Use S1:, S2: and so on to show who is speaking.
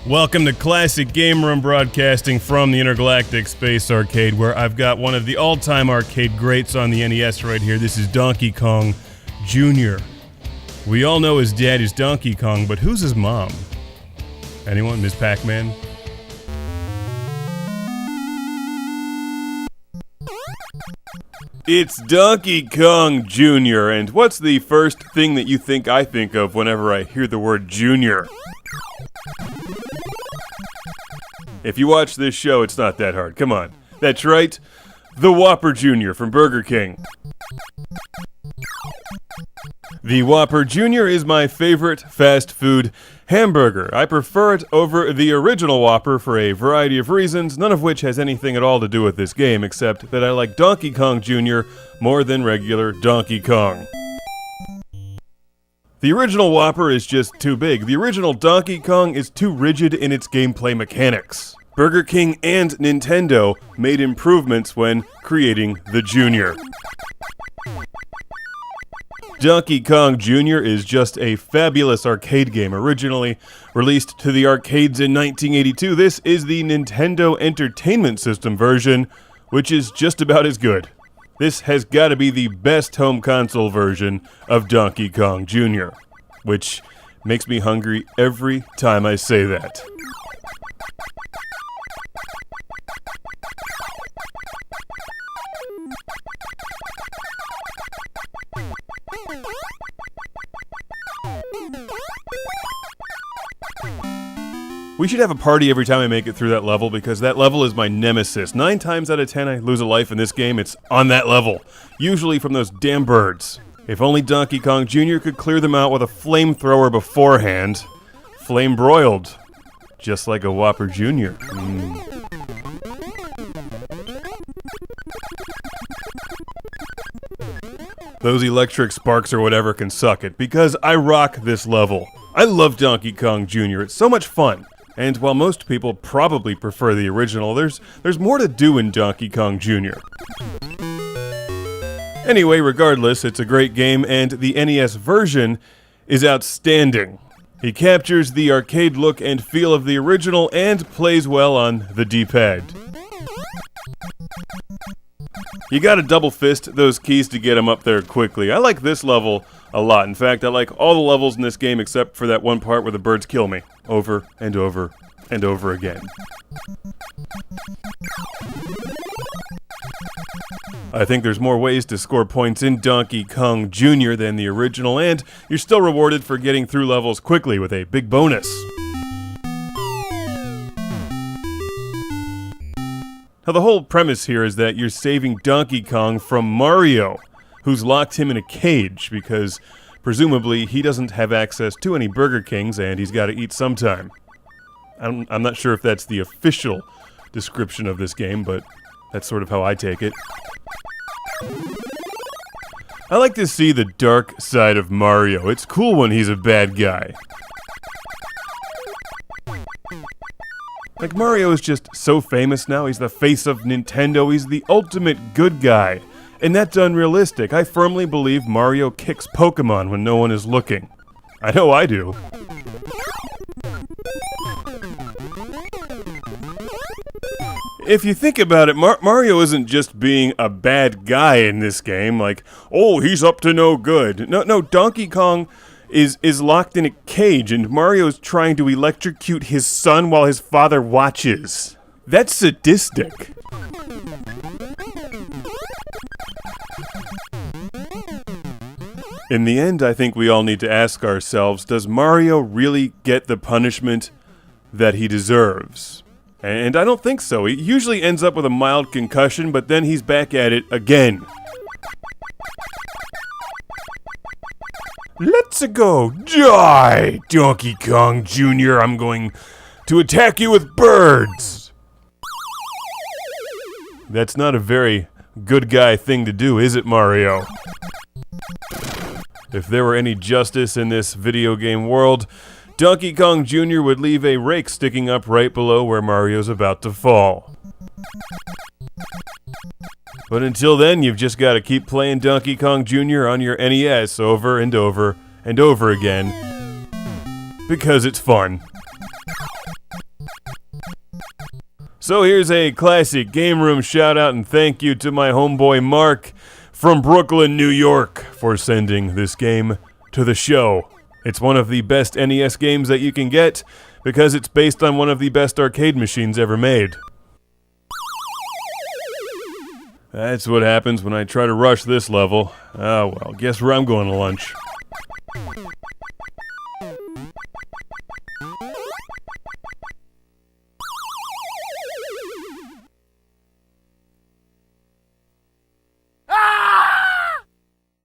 S1: Welcome to Classic Game Room Broadcasting from the Intergalactic Space Arcade, where I've got one of the all-time arcade greats on the NES right here. This is Donkey Kong Jr. We all know his dad is Donkey Kong, but who's his mom? Anyone? Ms. Pac-Man? It's Donkey Kong Jr., and what's the first thing that you think I think of whenever I hear the word Jr.? If you watch this show, it's not that hard. Come on. That's right. The Whopper Jr. from Burger King. The Whopper Jr. is my favorite fast food hamburger. I prefer it over the original Whopper for a variety of reasons, none of which has anything at all to do with this game, except that I like Donkey Kong Jr. more than regular Donkey Kong. The original Whopper is just too big. The original Donkey Kong is too rigid in its gameplay mechanics. Burger King and Nintendo made improvements when creating the Junior. Donkey Kong Jr. is just a fabulous arcade game. Originally released to the arcades in 1982, this is the Nintendo Entertainment System version, which is just about as good. This has got to be the best home console version of Donkey Kong Jr., which makes me hungry every time I say that. We should have a party every time I make it through that level, because that level is my nemesis. 9 times out of 10 I lose a life in this game, it's on that level. Usually from those damn birds. If only Donkey Kong Jr. could clear them out with a flamethrower beforehand. Flame broiled. Just like a Whopper Jr. Those electric sparks or whatever can suck it, because I rock this level. I love Donkey Kong Jr., it's so much fun. And while most people probably prefer the original, there's more to do in Donkey Kong Jr. Anyway, regardless, it's a great game, and the NES version is outstanding. He captures the arcade look and feel of the original and plays well on the D-pad. You gotta double fist those keys to get them up there quickly. I like this level a lot. In fact, I like all the levels in this game except for that one part where the birds kill me. Over and over and over again. I think there's more ways to score points in Donkey Kong Jr. than the original, and you're still rewarded for getting through levels quickly with a big bonus. Now, the whole premise here is that you're saving Donkey Kong from Mario, who's locked him in a cage because presumably he doesn't have access to any Burger Kings and he's got to eat sometime. I'm not sure if that's the official description of this game, but that's sort of how I take it. I like to see the dark side of Mario. It's cool when he's a bad guy. Like, Mario is just so famous now. He's the face of Nintendo. He's the ultimate good guy. And that's unrealistic. I firmly believe Mario kicks Pokemon when no one is looking. I know I do. If you think about it, Mario isn't just being a bad guy in this game. Like, oh, he's up to no good. No, Donkey Kong is locked in a cage, and Mario's trying to electrocute his son while his father watches. That's sadistic. In the end, I think we all need to ask ourselves, does Mario really get the punishment that he deserves? And I don't think so. He usually ends up with a mild concussion, but then he's back at it again. Let's go. Die, Donkey Kong Jr. I'm going to attack you with birds. That's not a very good guy thing to do, is it, Mario? If there were any justice in this video game world, Donkey Kong Jr. would leave a rake sticking up right below where Mario's about to fall. But until then, you've just got to keep playing Donkey Kong Jr. on your NES over and over and over again, because it's fun. So here's a classic game room shout out and thank you to my homeboy Mark from Brooklyn, New York, for sending this game to the show. It's one of the best NES games that you can get because it's based on one of the best arcade machines ever made. That's what happens when I try to rush this level. Oh well, guess where I'm going to lunch.